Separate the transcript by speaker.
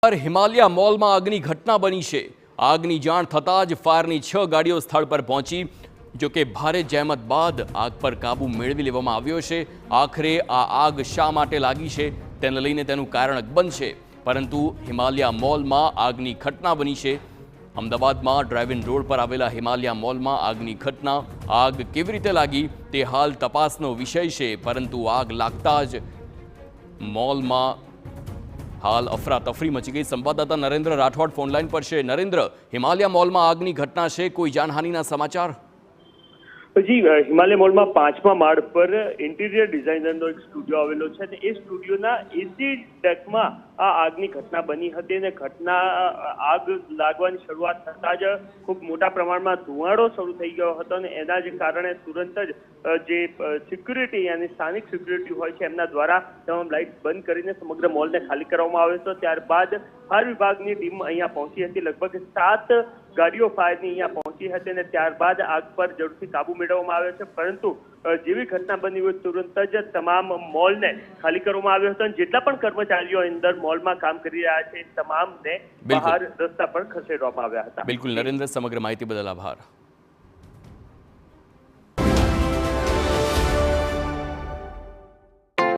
Speaker 1: હિમાલયા મોલમાં આગની ઘટના બની છે। આગની જાણ થતાં જ ફાયરની 6 ગાડીઓ સ્થળ પર પહોંચી। જો કે ભારે જહેમત બાદ આગ પર કાબુ મેળવી લેવામાં આવ્યો છે। આખરે આ આગ શા માટે લાગી છે તેને લઈને તેનું કારણ અકબંધ છે, પરંતુ હિમાલયા મોલમાં આગની ઘટના બની છે। અમદાવાદમાં ડ્રાઇવિંગ રોડ પર આવેલા હિમાલયા મોલમાં આગની ઘટના। આગ કેવી રીતે લાગી તે હાલ તપાસનો વિષય છે, પરંતુ આગ લાગતા જ મોલમાં हाल अफरा-तफरी मची गई। संवाददाता नरेंद्र राठौड़ फोनलाइन पर है। नरेंद्र, हिमालया मॉल में आगनी घटना है, कोई जानहानिना समाचार?
Speaker 2: जी, हिमालय मॉल में 5मा माळ पर इंटीरियर डिजाइनर एक स्टूडियो आवेलो छे। ए स्टूडियोना एसी डेकमां आ आगनी घटना बनी हती ने घटना आग लागवानी शरूआत थता ज खूब मोटा प्रमाणमां धुवाड़ो शरू थई गयो हतो ने एना ज कारणे तुरंत ज जे सिक्युरिटी यानी स्थानिक सिक्युरिटी होय छे एमना द्वारा तमाम लाइट बंद करीने समग्र मॉलने खाली करवामां आव्यो हतो। त्यारबाद फायर विभागनी टीम अहींया पहोंची हती। लगभग 7 गाड़ीओ फायरनी अहींया पहोंची हती ने त्यारबाद आग पर झड़पथी काबू मेळववामां आव्यो छे, परंतु जेवी घटना बनी हुई तुरंत ज तमाम मॉल ने खाली करवामां आव्यो हतो। जेटला पण कर्मचारीओ अंदर मॉल में काम करी रह्या छे तमाम ने बहार रस्ता पर खसेडवामां आव्या हता।
Speaker 1: बिल्कुल नरेंद्र, समग्र माहिती बदल आभार।